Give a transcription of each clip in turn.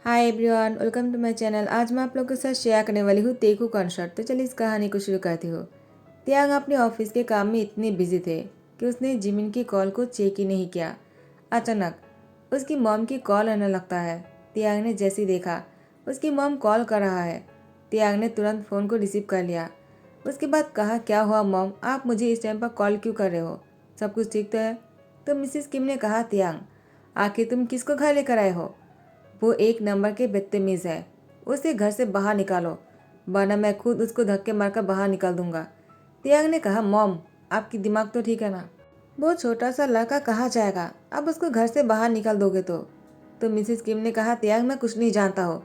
Hi everyone, welcome to my channel. आज मैं आप लोगों के साथ शेयर करने वाली हूँ तेकू कॉन्सर्ट। तो चलिए इस कहानी को शुरू करती हूँ। तियांग अपने ऑफिस के काम में इतने बिजी थे कि उसने जिमिन की कॉल को चेक ही नहीं किया। अचानक उसकी मॉम की कॉल आने लगता है। तियांग ने जैसे ही देखा उसकी मॉम कॉल कर रहा है, तियांग ने तुरंत फ़ोन को रिसीव कर लिया। उसके बाद कहा, क्या हुआ मॉम, आप मुझे इस टाइम पर कॉल क्यों कर रहे हो? सब कुछ ठीक तो है? तो मिसिस किम ने कहा, तियांग आखिर तुम किसको घर लेकर आए हो? वो एक नंबर के बदतमीज़ है, उसे घर से बाहर निकालो, वरना मैं खुद उसको धक्के मारकर बाहर निकाल दूंगा। तियांग ने कहा, मॉम आपकी दिमाग तो ठीक है ना? वो छोटा सा लड़का कहाँ जाएगा, अब उसको घर से बाहर निकाल दोगे तो मिसिस किम ने कहा, तियांग मैं कुछ नहीं जानता हो,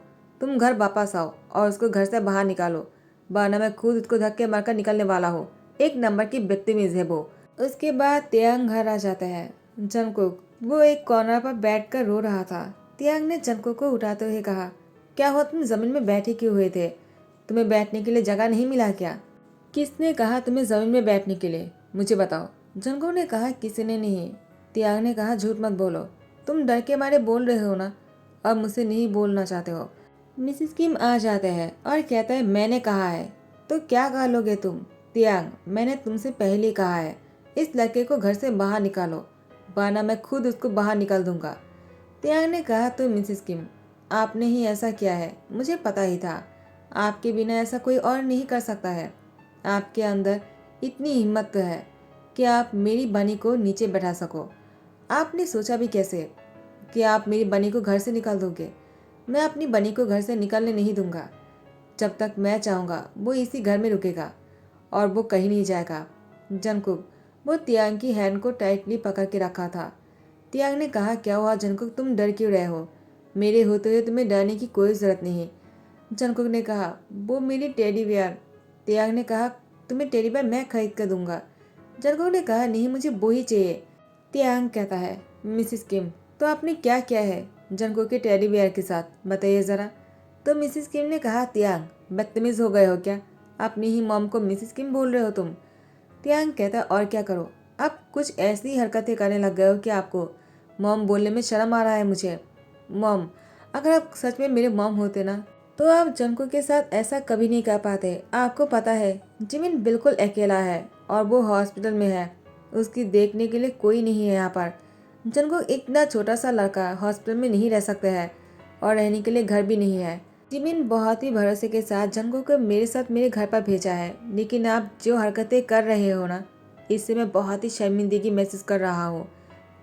तुम घर वापस आओ और उसको घर से बाहर निकालो, वरना मैं खुद उसको धक्के मारकर निकलने वाला हूँ। एक नंबर की बदतमीज़ है वो। उसके बाद तियांग घर आ जाता है। जंगकुक वो एक कॉर्नर पर बैठकर रो रहा था। तियांग ने जंगकुक को उठाते हुए कहा, क्या हुआ, तुम जमीन में बैठे क्यों हुए थे? तुम्हें बैठने के लिए जगह नहीं मिला क्या? किसने कहा तुम्हें जमीन में बैठने के लिए, मुझे बताओ। जंगकुक ने कहा, किसी ने नहीं। तियांग ने कहा, झूठ मत बोलो, तुम डर के मारे बोल रहे हो ना, अब मुझसे नहीं बोलना चाहते हो। मिसिस किम आ जाते हैं और कहता है, मैंने कहा है तो क्या कह लोगे तुम? तियांग मैंने तुमसे पहले कहा है, इस लड़के को घर से बाहर निकालो, वरना मैं खुद उसको बाहर निकाल दूंगा। तियांग ने कहा, तो मिसिस किम आपने ही ऐसा किया है, मुझे पता ही था। आपके बिना ऐसा कोई और नहीं कर सकता है। आपके अंदर इतनी हिम्मत तो है कि आप मेरी बनी को नीचे बैठा सको। आपने सोचा भी कैसे कि आप मेरी बनी को घर से निकाल दोगे? मैं अपनी बनी को घर से निकलने नहीं दूंगा। जब तक मैं चाहूँगा वो इसी घर में रुकेगा और वो कहीं नहीं जाएगा। जंगकुक वो तियांग की हैंड को टाइटली पकड़ के रखा था। तियांग ने कहा, क्या हुआ जंगकुक, तुम डर क्यों रहे हो? मेरे होते हुए तुम्हें डरने की कोई ज़रूरत नहीं। जंगकुक ने कहा, वो मेरी टेडी बेयर। तियांग ने कहा, तुम्हें टेडी बेयर मैं खरीद कर दूंगा। जंगकुक ने कहा, नहीं मुझे वो ही चाहिए। तियांग कहता है, मिसिस किम तो आपने क्या किया है जंगकुक के टेडी बेयर के साथ, बताइए ज़रा। तो मिसिस किम ने कहा, तियांग बदतमीज़ हो गए हो क्या? अपनी ही मॉम को मिसिस किम बोल रहे हो तुम? तियांग कहता, और क्या करो, अब कुछ ऐसी हरकतें करने लग गए हो कि आपको मॉम बोलने में शर्म आ रहा है मुझे। मॉम, अगर आप सच में मेरे मॉम होते ना तो आप जंको के साथ ऐसा कभी नहीं कर पाते। आपको पता है जिमिन बिल्कुल अकेला है और वो हॉस्पिटल में है, उसकी देखने के लिए कोई नहीं है यहाँ पर। जंको इतना छोटा सा लड़का हॉस्पिटल में नहीं रह सकता है और रहने के लिए घर भी नहीं है। जिमिन बहुत ही भरोसे के साथ जंगो को मेरे साथ मेरे घर पर भेजा है, लेकिन आप जो हरकतें कर रहे हो ना, इससे मैं बहुत ही शर्मिंदगी महसूस कर रहा हूँ।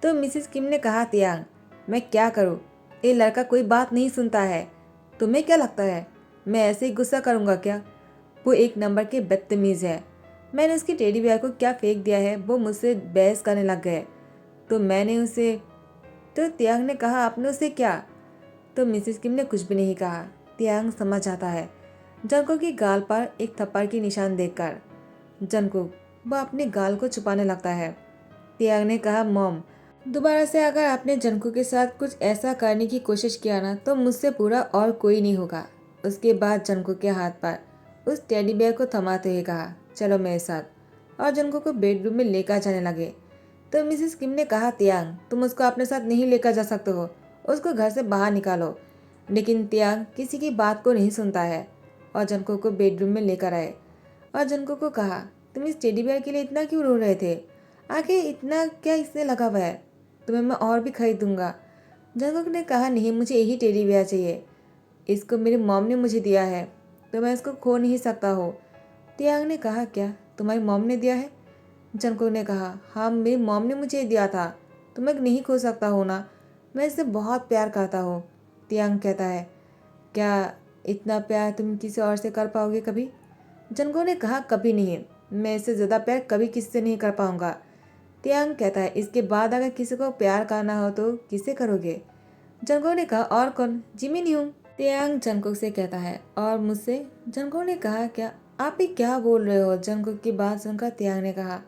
तो मिसिस किम ने कहा, तियांग मैं क्या करूँ, ये लड़का कोई बात नहीं सुनता है। तुम्हें क्या लगता है मैं ऐसे ही गुस्सा करूँगा क्या? वो एक नंबर के बदतमीज़ है। मैंने उसकी टेडी बियर को क्या फेंक दिया है, वो मुझसे बहस करने लग गए तो मैंने उसे। तो तियांग ने कहा, आपने उसे क्या? तो मिसिस किम ने कुछ भी नहीं कहा। तियांग समझ जाता है जंको की गाल पर एक थप्पड़ की निशान देखकर। जंको वह अपने गाल को छुपाने लगता है। तियांग ने कहा, मॉम दोबारा से अगर आपने जंको के साथ कुछ ऐसा करने की कोशिश किया ना तो मुझसे पूरा और कोई नहीं होगा। उसके बाद जंको के हाथ पर उस टेडी बेयर को थमाते हुए कहा, चलो मेरे साथ, और जंको को बेडरूम में लेकर जाने लगे। तो मिसिस किम ने कहा, तियांग तुम उसको अपने साथ नहीं लेकर जा सकते हो, उसको घर से बाहर निकालो। लेकिन तियांग किसी की बात को नहीं सुनता है और जंको को बेडरूम में लेकर आए और जंको को कहा, तुम इस टेडी बेयर के लिए इतना क्यों रो रहे थे? आखिर इतना क्या इससे लगा हुआ है? तुम्हें मैं और भी खरीद दूंगा। जंगकुक ने कहा, नहीं मुझे यही टेडी बेयर चाहिए, इसको मेरी मॉम ने मुझे दिया है तो मैं इसको खो नहीं सकता हो। तियांग ने कहा, क्या तुम्हारी मॉम ने दिया है? जंगकुक ने कहा, हाँ मेरी मॉम ने मुझे दिया था, तुम्हें नहीं खो सकता हो ना, मैं इससे बहुत प्यार करता हूँ। तियांग कहता है, क्या इतना प्यार तुम किसी और से कर पाओगे कभी? जंगकुक ने कहा, कभी नहीं, मैं इससे ज़्यादा प्यार कभी किसी से नहीं कर पाऊंगा। तियांग कहता है, इसके बाद अगर किसी को प्यार करना हो तो किसे करोगे? जंगकुक ने कहा, और कौन, जिमिन हूँ। तियांग जंगकुक से कहता है, और मुझसे? जंगकुक ने कहा, क्या आप ही क्या बोल रहे हो? जंगकुक की बात सुनकर तियांग ने कहा,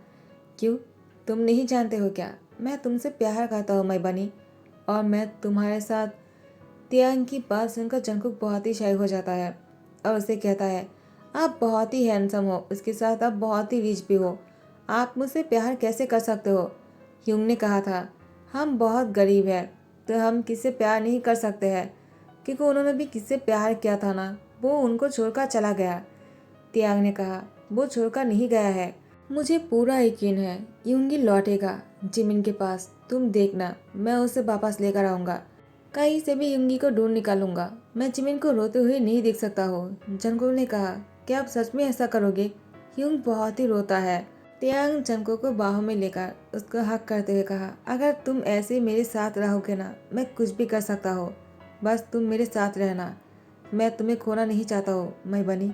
क्यों, तुम नहीं जानते हो क्या, मैं तुमसे प्यार करता हूँ मैं बनी, और मैं तुम्हारे साथ। तियांग की बात सुनकर जंगकुक बहुत ही शाय हो जाता है और उसे कहता है, आप बहुत ही हैंडसम हो, उसके साथ आप बहुत ही रिच भी हो, आप मुझसे प्यार कैसे कर सकते हो? ह्यूंग ने कहा था, हम बहुत गरीब हैं तो हम किससे प्यार नहीं कर सकते हैं। क्योंकि उन्होंने भी किससे प्यार किया था ना, वो उनको छोड़कर चला गया। तियांग ने कहा, वो छोड़कर नहीं गया है, मुझे पूरा यकीन है यूंगी लौटेगा जिमिन के पास। तुम देखना, मैं उसे वापस लेकर आऊँगा। कहीं से भी यूंगी को ढूंढ निकालूंगा। मैं जिमिन को रोते हुए नहीं देख सकता हो। जंगकुक ने कहा, क्या आप सच में ऐसा करोगे? यूंग बहुत ही रोता है। तियांग जंगकुक को बाहों में लेकर उसको हक करते हुए कहा, अगर तुम ऐसे मेरे साथ रहोगे ना, मैं कुछ भी कर सकता हो। बस तुम मेरे साथ रहना, मैं तुम्हें खोना नहीं चाहता हो मैं बनी।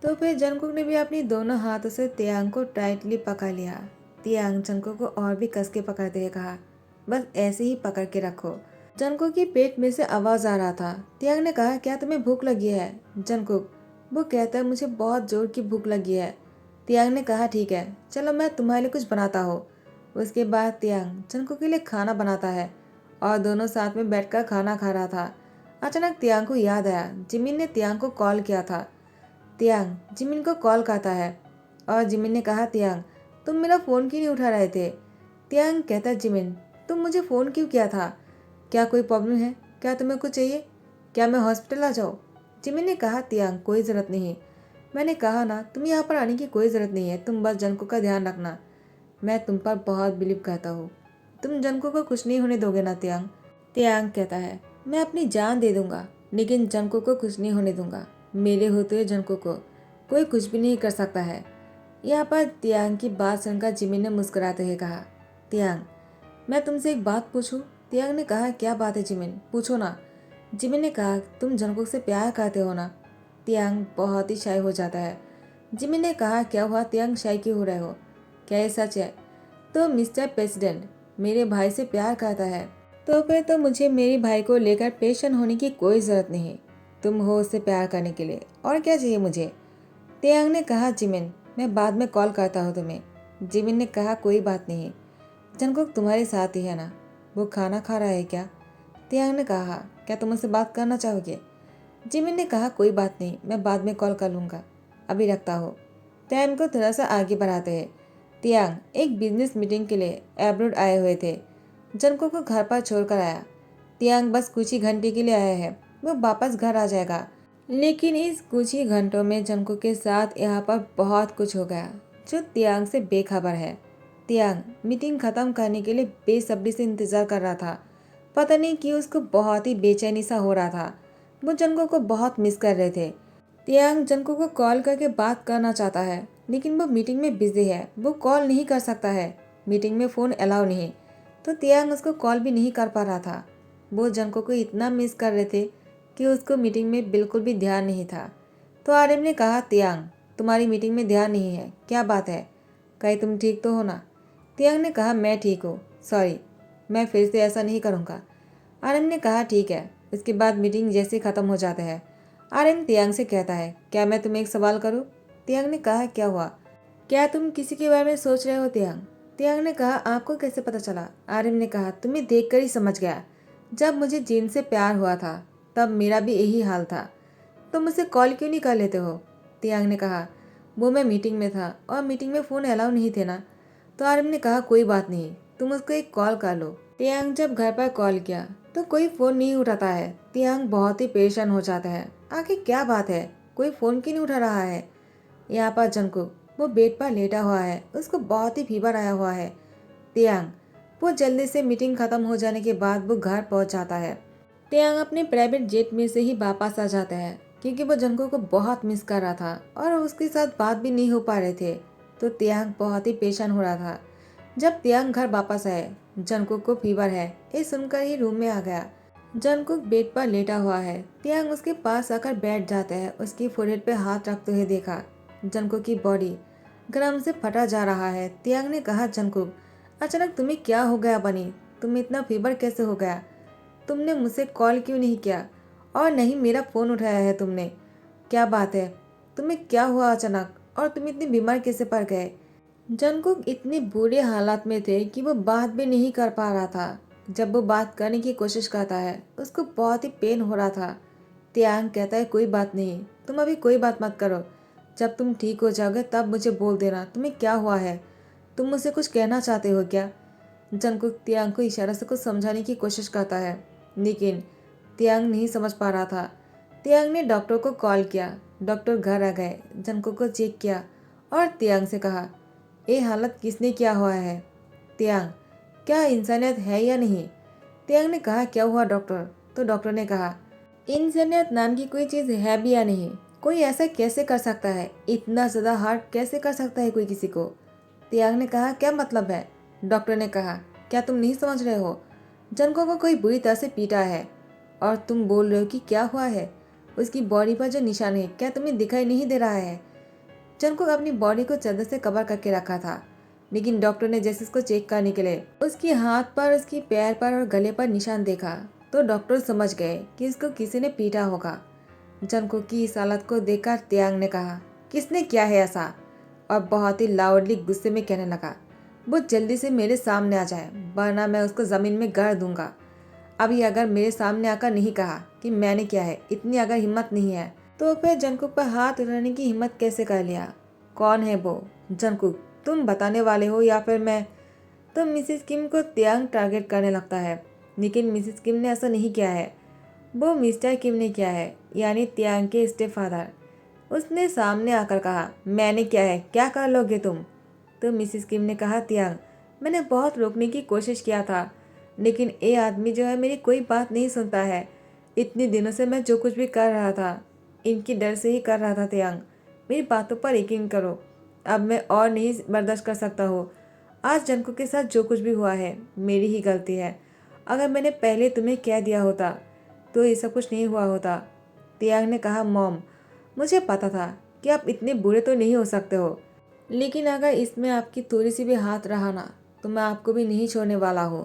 तो फिर जंगकुक ने भी अपनी दोनों हाथों से तियांग को टाइटली पकड़ लिया। तियांग जंगकुक को और भी कस के पकड़ते हुए कहा, बस ऐसे ही पकड़ के रखो। जंगकुक की पेट में से आवाज आ रहा था। तियांग ने कहा, क्या तुम्हें भूख लगी है? जंगकुक, वो कहता है मुझे बहुत जोर की भूख लगी है। तियांग ने कहा, ठीक है, चलो मैं तुम्हारे लिए कुछ बनाता हूँ। उसके बाद तियांग जंगकुक के लिए खाना बनाता है और दोनों साथ में बैठकर खाना खा रहा था। अचानक तियांग को याद आया, जिमिन ने तियांग को कॉल किया था। तियांग जिमिन को कॉल करता है और जिमिन ने कहा, तियांग तुम मेरा फ़ोन क्यों नहीं उठा रहे थे? तियांग कहता है, जिमिन तुम मुझे फ़ोन क्यों किया था? क्या कोई प्रॉब्लम है? क्या तुम्हें कुछ चाहिए? क्या मैं हॉस्पिटल आ जाऊँ? जिमिन ने कहा, तियांग कोई ज़रूरत नहीं। मैंने कहा ना, तुम यहाँ पर आने की कोई ज़रूरत नहीं है। तुम बस जंको का ध्यान रखना। मैं तुम पर बहुत बिलीव करता हूँ। तुम जंको को कुछ नहीं होने दोगे ना तियांग? तियांग कहता है, मैं अपनी जान दे दूंगा लेकिन जंको को कुछ नहीं होने दूंगा। मेरे होते हुए जंको को कोई कुछ भी नहीं कर सकता है। यहाँ पर तियांग की बात सुनकर जिमिन ने मुस्कुराते हुए कहा, तियांग मैं तुमसे एक बात पूछूं? तियांग ने कहा, क्या बात है जिमिन, पूछो ना। जिमिन ने कहा, तुम जंकुक से प्यार करते हो ना? तियांग बहुत ही शाय हो जाता है। जिमिन ने कहा, क्या हुआ तियांग, शाय क्यों हो रहे हो? क्या ये सच है? तो मिस्टर प्रेसिडेंट मेरे भाई से प्यार करता है, तो फिर तो मुझे मेरे भाई को लेकर परेशान होने की कोई ज़रूरत नहीं। तुम हो उससे प्यार करने के लिए, और क्या चाहिए मुझे? तियांग ने कहा, जिमिन मैं बाद में कॉल करता हूँ तुम्हें। जिमिन ने कहा, कोई बात नहीं, जंकुक तुम्हारे साथ ही है ना? वो खाना खा रहा है क्या? तियांग ने कहा, क्या तुम उससे बात करना चाहोगे? जिमिन ने कहा, कोई बात नहीं, मैं बाद में कॉल कर लूँगा, अभी रखता हो। टाइम को थोड़ा सा आगे बढ़ाते हैं। तियांग एक बिजनेस मीटिंग के लिए एब्रोड आए हुए थे। जंकुक को घर पर छोड़कर आया। तियांग बस कुछ ही घंटे के लिए आया है, वो वापस घर आ जाएगा। लेकिन इस कुछ ही घंटों में जंकुक के साथ यहाँ पर बहुत कुछ हो गया जो तियांग से बेखबर है। तियांग मीटिंग खत्म करने के लिए बेसब्री से इंतजार कर रहा था। पता नहीं क्यों उसको बहुत ही बेचैनी सा हो रहा था। वो जंकुक को बहुत मिस कर रहे थे। तियांग जंकुक को कॉल करके बात करना चाहता है लेकिन वो मीटिंग में बिजी है, वो कॉल नहीं कर सकता है। मीटिंग में फ़ोन अलाउ नहीं, तो तियांग उसको कॉल भी नहीं कर पा रहा था। वो जंकुक को इतना मिस कर रहे थे कि उसको मीटिंग में बिल्कुल भी ध्यान नहीं था। तो आर्यन ने कहा, तियांग तुम्हारी मीटिंग में ध्यान नहीं है, क्या बात है? कहीं तुम ठीक तो हो ना? तियांग ने कहा, मैं ठीक हूँ, सॉरी, मैं फिर से ऐसा नहीं करूँगा। आर्यन ने कहा, ठीक है। उसके बाद मीटिंग जैसे ख़त्म हो जाता है, आर्यन तियांग से कहता है, क्या मैं तुम्हें एक सवाल करूँ? तियांग ने कहा, क्या हुआ? क्या तुम किसी के बारे में सोच रहे हो तियांग? तियांग ने कहा, आपको कैसे पता चला? आर्यन ने कहा, तुम्हें देखकर ही समझ गया। जब मुझे जिन से प्यार हुआ था तब मेरा भी यही हाल था। तुम मुझसे कॉल क्यों नहीं कर लेते हो? तियांग ने कहा, वो मैं मीटिंग में था और मीटिंग में फ़ोन अलाउ नहीं थे ना। तो आर्यन ने कहा, कोई बात नहीं, तुम उसको एक कॉल कर लो। तियांग जब घर पर कॉल किया तो कोई फ़ोन नहीं उठाता है। तियांग बहुत ही परेशान हो जाता है, आखिर क्या बात है, कोई फ़ोन क्यों नहीं उठा रहा है? यहाँ पर जंकुक वो बेड पर लेटा हुआ है, उसको बहुत ही फीवर आया हुआ है। तियांग वो जल्दी से मीटिंग खत्म हो जाने के बाद वो घर पहुंच जाता है। तियांग अपने प्राइवेट जेट में से ही वापस आ जाता है क्योंकि वो जंकुक को बहुत मिस कर रहा था और उसके साथ बात भी नहीं हो पा रहे थे। तो तियांग बहुत ही परेशान हो रहा था। जब तियांग घर वापस आए, जंकुक को फीवर है ये सुनकर ही रूम में आ गया। जंकुक बेड पर लेटा हुआ है। तियांग उसके पास आकर बैठ जाता है, उसकी फोrehead पे हाथ रखते हुए देखा। जंकुक की बॉडी गरम से फटा जा रहा है। तियांग ने कहा, जंकुक अचानक तुम्हें क्या हो गया बनी? तुम्हें इतना फीवर कैसे हो गया? तुमने मुझसे कॉल क्यों नहीं किया और नहीं मेरा फ़ोन उठाया है तुमने? क्या बात है, तुम्हें क्या हुआ अचानक और तुम इतने बीमार कैसे पड़ गए? जंकुक इतने बुरे हालात में थे कि वो बात भी नहीं कर पा रहा था। जब वो बात करने की कोशिश करता है उसको बहुत ही पेन हो रहा था। तियांग कहता है, कोई बात नहीं, तुम अभी कोई बात मत करो, जब तुम ठीक हो जाओगे तब मुझे बोल देना तुम्हें क्या हुआ है। तुम मुझसे कुछ कहना चाहते हो क्या? जंकुक तियांग को इशारा से कुछ समझाने की कोशिश करता है लेकिन त्यांग नहीं समझ पा रहा था। त्यांग ने डॉक्टर को कॉल किया। डॉक्टर घर आ गए, जंगकुक को चेक किया और त्यांग से कहा, ये हालत किसने किया हुआ है? त्यांग, क्या इंसानियत है या नहीं? त्यांग ने कहा, क्या हुआ डॉक्टर? तो डॉक्टर ने कहा, इंसानियत नाम की कोई चीज़ है भी या नहीं? कोई ऐसा कैसे कर सकता है? इतना ज़्यादा हार्ट कैसे कर सकता है कोई किसी को? त्यांग ने कहा, क्या मतलब है? डॉक्टर ने कहा, क्या तुम नहीं समझ रहे हो? जंगकुक को कोई बुरी तरह से पीटा है और तुम बोल रहे हो कि क्या हुआ है? उसकी बॉडी पर जो निशान है क्या तुम्हें दिखाई नहीं दे रहा है? जंगकुक अपनी बॉडी को चादर से कवर करके रखा था, लेकिन डॉक्टर ने जैसे उसको चेक करने के लिए उसके हाथ पर, उसकी पैर पर और गले पर निशान देखा तो डॉक्टर समझ गए कि इसको किसी ने पीटा होगा। जंगकुक की इस हालत को देखकर त्यांग ने कहा, किसने किया है ऐसा? और बहुत ही लाउडली गुस्से में कहने लगा, वो जल्दी से मेरे सामने आ जाए वरना मैं उसको ज़मीन में गाड़ दूंगा। अभी अगर मेरे सामने आकर नहीं कहा कि मैंने किया है, इतनी अगर हिम्मत नहीं है तो फिर जंगकुक पर हाथ उठाने की हिम्मत कैसे कर लिया? कौन है वो? जंगकुक, तुम बताने वाले हो या फिर मैं? तो मिसेस किम को त्यांग टारगेट करने लगता है, लेकिन मिसेस किम ने ऐसा नहीं किया है। वो मिस्टर किम ने किया है, यानी त्यांग के स्टेप फादर। उसने सामने आकर कहा, मैंने किया है, क्या कर लोगे तुम? तो मिसेस किम ने कहा, त्यांग, मैंने बहुत रोकने की कोशिश किया था, लेकिन ये आदमी जो है मेरी कोई बात नहीं सुनता है। इतने दिनों से मैं जो कुछ भी कर रहा था इनकी डर से ही कर रहा था। त्यांग, मेरी बातों पर यकीन करो, अब मैं और नहीं बर्दाश्त कर सकता हूँ। आज जंगकुक के साथ जो कुछ भी हुआ है मेरी ही गलती है। अगर मैंने पहले तुम्हें कह दिया होता तो ये सब कुछ नहीं हुआ होता। त्यांग ने कहा, मॉम, मुझे पता था कि आप इतने बुरे तो नहीं हो सकते हो, लेकिन अगर इसमें आपकी थोड़ी सी भी हाथ रहा ना तो मैं आपको भी नहीं छोड़ने वाला हूँ।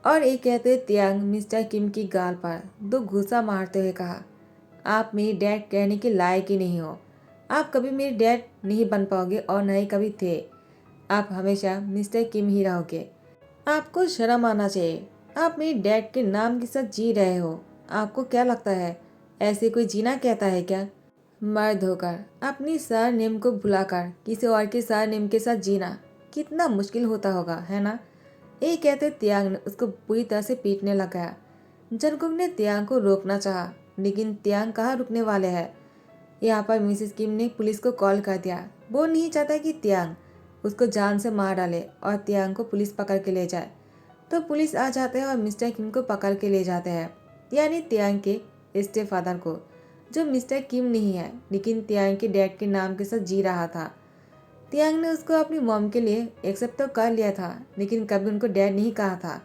और ये कहते त्यांग मिस्टर किम की गाल पर दो घूसा मारते हुए कहा, आप मेरी डैड कहने के लायक ही नहीं हो। आप कभी मेरी डैड नहीं बन पाओगे और न ही कभी थे। आप हमेशा मिस्टर किम ही रहोगे। आपको शर्म आना चाहिए। आप मेरी डैड के नाम के साथ जी रहे हो। आपको क्या लगता है ऐसे कोई जीना कहता है क्या? मर्द होकर अपनी सर नेम को भुलाकर किसी और के सर नेम के साथ जीना कितना मुश्किल होता होगा, है ना? ये कहते त्यांग ने उसको पूरी तरह से पीटने लगा। जंगकुक ने त्यांग को रोकना चाहा, लेकिन त्यांग कहाँ रुकने वाले हैं। यहाँ पर मिसेस किम ने पुलिस को कॉल कर दिया। वो नहीं चाहता कि त्यांग उसको जान से मार डाले और त्यांग को पुलिस पकड़ के ले जाए। तो पुलिस आ जाते हैं और मिस्टर किम को पकड़ के ले जाते हैं, यानी त्यांग के स्टेप फादर को, जो मिस्टर किम नहीं है लेकिन त्यांग के डैड के नाम के साथ जी रहा था। त्यांग ने उसको अपनी मॉम के लिए एक्सेप्ट तो कर लिया था, लेकिन कभी उनको डैड नहीं कहा था।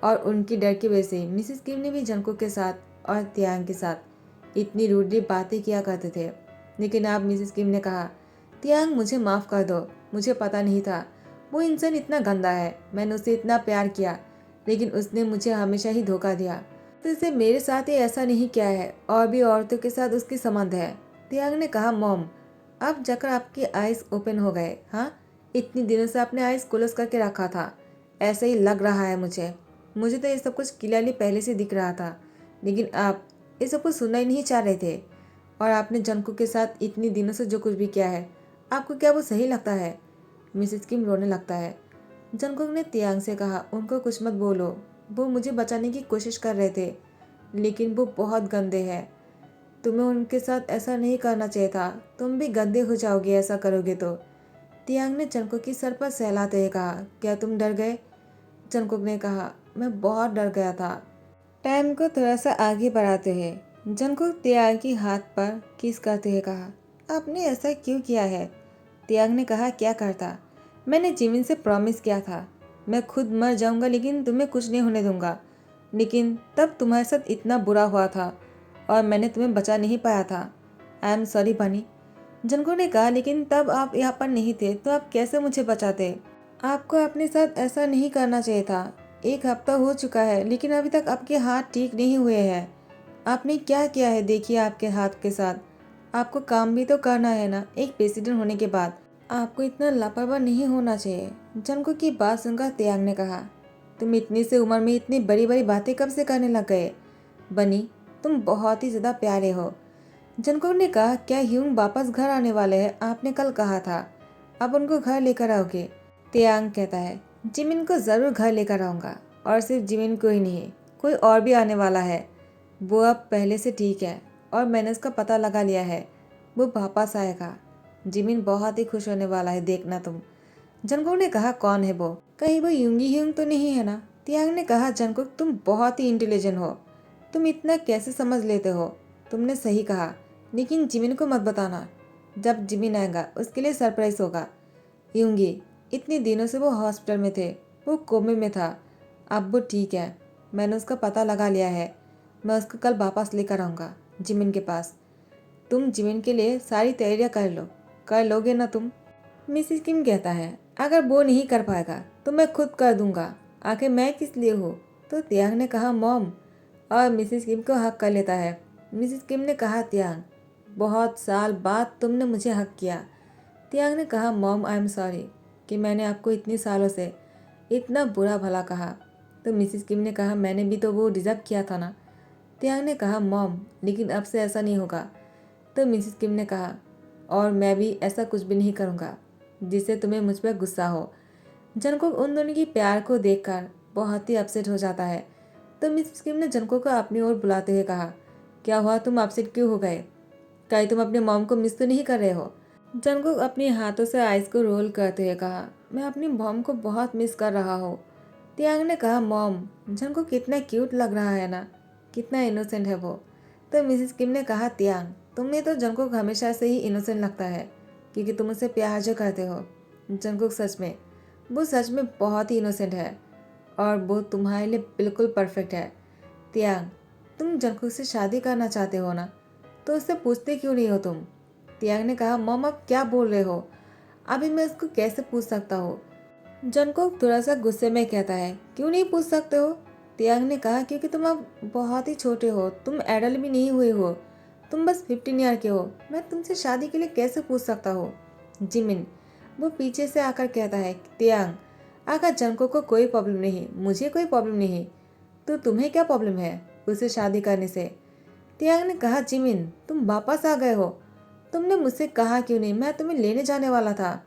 और उनकी डर की वजह से मिसेस किम ने भी जंगकुक के साथ और त्यांग के साथ इतनी रूडली बातें किया करते थे। लेकिन अब मिसेस किम ने कहा, त्यांग, मुझे माफ़ कर दो, मुझे पता नहीं था वो इंसान इतना गंदा है। मैंने उसे इतना प्यार किया, लेकिन उसने मुझे हमेशा ही धोखा दिया। तो इसे मेरे साथ ही ऐसा नहीं किया है, और भी औरतों के साथ उसके संबंध है। त्यांग ने कहा, मॉम, अब जाकर आपकी आइज़ ओपन हो गए। हाँ, इतनी दिनों से आपने आइज़ क्लोज करके रखा था, ऐसा ही लग रहा है मुझे तो ये सब कुछ क्लियरली पहले से दिख रहा था, लेकिन आप ये सब कुछ सुनना ही नहीं चाह रहे थे। और आपने जंगकुक के साथ इतनी दिनों से जो कुछ भी किया है, आपको क्या वो सही लगता है? मिसेस किम रोने लगता है। जंगकुक ने त्यांग से कहा, उनको कुछ मत बोलो, वो मुझे बचाने की कोशिश कर रहे थे, लेकिन वो बहुत गंदे हैं। तुम्हें उनके साथ ऐसा नहीं करना चाहिए था, तुम भी गंदे हो जाओगे ऐसा करोगे तो। त्यांग ने जंगकुक की सर पर सहलाते हुए कहा, क्या तुम डर गए? जंगकुक ने कहा, मैं बहुत डर गया था। टाइम को थोड़ा सा आगे बढ़ाते हुए जंगकुक त्यांग की हाथ पर किस करते हुए कहा, आपने ऐसा क्यों किया है? त्यांग ने कहा, क्या करता? मैंने जिमिन से प्रॉमिस किया था, मैं खुद मर जाऊंगा लेकिन तुम्हें कुछ नहीं होने दूंगा। लेकिन तब तुम्हारे साथ इतना बुरा हुआ था और मैंने तुम्हें बचा नहीं पाया था। आई एम सॉरी बनी। जंगकुक ने कहा, लेकिन तब आप यहाँ पर नहीं थे तो आप कैसे मुझे बचाते? आपको अपने साथ ऐसा नहीं करना चाहिए था। 1 हफ्ता हो चुका है लेकिन अभी तक आपके हाथ ठीक नहीं हुए हैं। आपने क्या किया है देखिए आपके हाथ के साथ। आपको काम भी तो करना है ना, एक प्रेसिडेंट होने के बाद। आपको इतना लापरवाह नहीं होना चाहिए। जंगकुक की बात सुनकर त्यांग ने कहा, तुम इतनी सी उम्र में इतनी बड़ी बड़ी बातें कब से करने लग गए? बनी, तुम बहुत ही ज़्यादा प्यारे हो। जंगकुक ने कहा, क्या ह्यूंग वापस घर आने वाले हैं? आपने कल कहा था, अब उनको घर लेकर आओगे। त्यांग कहता है, जिमिन को ज़रूर घर लेकर आऊँगा, और सिर्फ जिमिन को ही नहीं, कोई और भी आने वाला है। वो अब पहले से ठीक है और मैंने उसका पता लगा लिया है। वो वापस आएगा। जिमिन बहुत ही खुश होने वाला है, देखना तुम। जंगकुक ने कहा, कौन है वो? कहीं वो यूंगी ह्यूंग तो नहीं है ना? तियांग ने कहा, जंगकुक तुम बहुत ही इंटेलिजेंट हो। तुम इतना कैसे समझ लेते हो? तुमने सही कहा, लेकिन जिमिन को मत बताना। जब जिमिन आएगा उसके लिए सरप्राइज होगा। यूंगी, इतने दिनों से वो हॉस्पिटल में थे, वो कोमे में था। अब वो ठीक है, मैंने उसका पता लगा लिया है। मैं उसको कल वापस लेकर आऊँगा जिमिन के पास। तुम जिमिन के लिए सारी तैयारियां कर लोगे ना तुम? मिसिस किम कहता है, अगर वो नहीं कर पाएगा तो मैं खुद कर दूंगा। आखिर मैं किस लिए हूँ? तो त्याग ने कहा, मॉम, और मिसिस किम को हक कर लेता है। मिसिस किम ने कहा, त्याग, बहुत साल बाद तुमने मुझे हक किया। त्याग ने कहा, मॉम, आई एम सॉरी कि मैंने आपको इतने सालों से इतना बुरा भला कहा। तो मिसिस किम ने कहा, मैंने भी तो वो डिजर्व किया था ना। त्याग ने कहा, मॉम, लेकिन अब से ऐसा नहीं होगा। तो मिसिस किम ने कहा, और मैं भी ऐसा कुछ भी नहीं करूँगा जिससे तुम्हें मुझ पर गुस्सा हो। जंगकुक उन दोनों की प्यार को देखकर बहुत ही अपसेट हो जाता है। तो मिसिस किम ने जंगकुक को अपनी ओर बुलाते हुए कहा, क्या हुआ, तुम अपसेट क्यों हो गए? कहीं तुम अपने मॉम को मिस तो नहीं कर रहे हो? जंगकुक अपने हाथों से आइस को रोल करते हुए कहा, मैं अपनी मॉम को बहुत मिस कर रहा हूँ। तियांग ने कहा, मॉम, जंगकुक कितना क्यूट लग रहा है ना, कितना इनोसेंट है वो। तो मिसिस किम ने कहा, तियांग, तुम्हें तो जंगकुक हमेशा से ही इनोसेंट लगता है क्योंकि तुम उससे प्यार जो करते हो। जंगकुक सच में बहुत ही इनोसेंट है और वो तुम्हारे लिए बिल्कुल परफेक्ट है। तियांग, तुम जंगकुक से शादी करना चाहते हो ना, तो उससे पूछते क्यों नहीं हो तुम? तियांग ने कहा, मॉम, आप क्या बोल रहे हो? अभी मैं उसको कैसे पूछ सकता हूँ? जंगकुक थोड़ा सा गुस्से में कहता है, क्यों नहीं पूछ सकते हो? तियांग ने कहा, क्योंकि तुम अब बहुत ही छोटे हो, तुम एडल्ट भी नहीं हुए हो, तुम बस 15 ईयर के हो। मैं तुमसे शादी के लिए कैसे पूछ सकता हूँ? जिमिन, वो पीछे से आकर कहता है, तियांग, आकर जंगकुक को कोई प्रॉब्लम नहीं, मुझे कोई प्रॉब्लम नहीं, तो तुम्हें क्या प्रॉब्लम है उससे शादी करने से? तियांग ने कहा, जिमिन, तुम वापस आ गए हो, तुमने मुझसे कहा क्यों नहीं? मैं तुम्हें लेने जाने वाला था।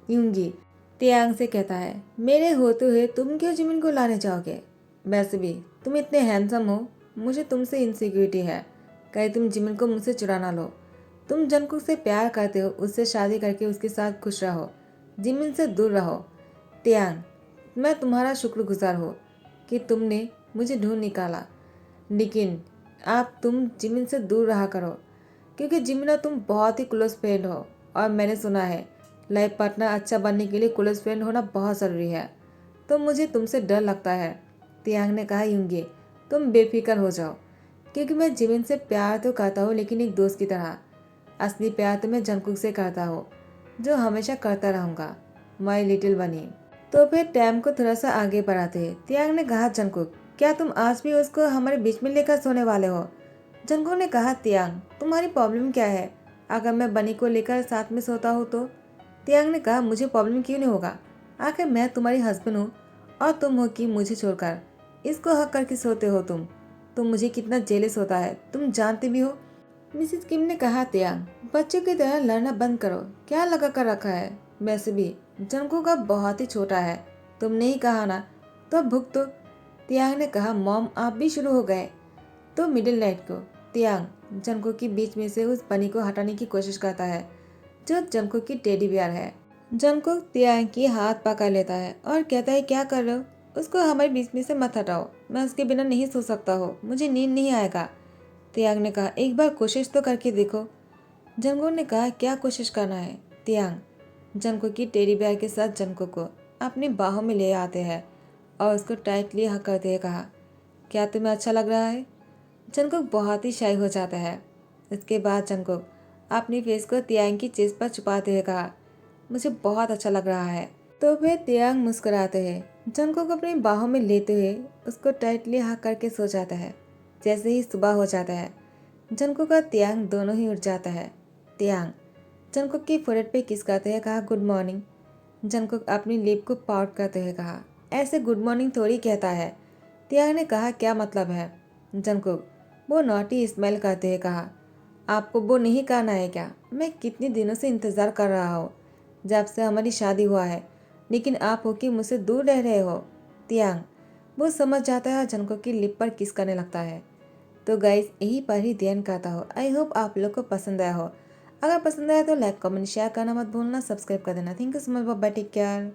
यूंगी तियांग से कहता है, मेरे होते हुए तुम क्यों जिमिन को लाने जाओगे? वैसे भी तुम इतने हैंडसम हो, मुझे तुमसे इनसिक्योरिटी है, कहीं तुम जिमिन को मुझसे चुरा ना लो। तुम जंगकुक से प्यार करते हो, उससे शादी करके उसके साथ खुश रहो, जिमिन से दूर रहो। तियांग, मैं तुम्हारा शुक्रगुजार हूँ कि तुमने मुझे ढूंढ निकाला, लेकिन आप तुम जिमिन से दूर रहा करो क्योंकि जिमिन और तुम बहुत ही क्लोज फ्रेंड हो और मैंने सुना है लाइफ पार्टनर अच्छा बनने के लिए क्लोज फ्रेंड होना बहुत ज़रूरी है। तो मुझे तुमसे डर लगता है। तियांग ने कहा, यूंगी, तुम बेफिक्र हो जाओ क्योंकि मैं जिमिन से प्यार तो करता हूँ, लेकिन एक दोस्त की तरह। असली प्यार तो मैं जंगकुक से करता हूँ, जो हमेशा करता रहूँगा, माई लिटिल बनी। तो फिर टाइम को थोड़ा सा आगे बढ़ाते हैं। तियांग ने कहा, जंगकुक, क्या तुम आज भी उसको हमारे बीच में लेकर सोने वाले हो? जंगकुक ने कहा, तियांग, तुम्हारी प्रॉब्लम क्या है? अगर मैं बनी को लेकर साथ में सोता हूँ तो? तियांग ने कहा, मुझे प्रॉब्लम क्यों नहीं होगा? आखिर मैं तुम्हारी हस्बैंड हूँ और तुम हो कि मुझे छोड़कर इसको हक करके सोते हो तुम मुझे कितना जेलस होता है तुम जानते भी हो। मिसिस किम ने कहा, तियांग, बच्चों की तरह लड़ना बंद करो, क्या लगा कर रखा है? वैसे भी जंगकुक का बहुत ही छोटा है, तुमने ही कहा ना, तो भुगतो। तियांग ने कहा, मॉम, आप भी शुरू हो गए। तो मिडिल नाइट को तियांग जंगकुक के बीच में से उस बनी को हटाने की कोशिश करता है जो जंगकुक की टेडी बियर है। जंगकुक तियांग की हाथ पकड़ लेता है और कहता है, क्या कर रहे हो? उसको हमारे बीच में से मत हटाओ, मैं उसके बिना नहीं सो सकता हूँ, मुझे नींद नहीं आएगा। तियांग ने कहा, एक बार कोशिश तो करके देखो। जंगकुक ने कहा, क्या कोशिश करना है? तियांग जंगकुक की टेडी बियर के साथ जंगकुक को अपनी बाहों में ले आते हैं और उसको टाइटली हक करते हुए कहा, क्या तुम्हें अच्छा लग रहा है? जंगकुक बहुत ही शाई हो जाता है। इसके बाद जंगकुक अपनी फेस को तियांग की चेस्ट पर छुपाते हुए कहा, मुझे बहुत अच्छा लग रहा है। तो फिर तियांग मुस्कुराते हैं। जंगकुक अपनी बाहों में लेते हुए उसको टाइटली हक करके सो जाता है। जैसे ही सुबह हो जाता है, जंगकुक और तियांग दोनों ही उठ जाता है। तियांग जंगकुक की फोrehead पे किस करते हुए कहा, गुड मॉर्निंग। जंगकुक अपनी लिप को पाउट करते हुए कहा, ऐसे गुड मॉर्निंग थोड़ी कहता है। तियांग ने कहा, क्या मतलब है? जंगकुक वो नॉटी स्माइल करते हुए कहा, आपको वो नहीं कहना है क्या? मैं कितने दिनों से इंतज़ार कर रहा हूँ, जब से हमारी शादी हुआ है, लेकिन आप हो कि मुझसे दूर रह रहे हो। तियांग वो समझ जाता है और जंगकुक की लिप पर किस करने लगता है। तो गाइस यही पर ही ध्यान खाता हो। आई होप आप लोग को पसंद आया हो। अगर पसंद आया तो लाइक कमेंट शेयर करना मत भूलना, सब्सक्राइब कर देना। Thank you so much, bye bye, take care.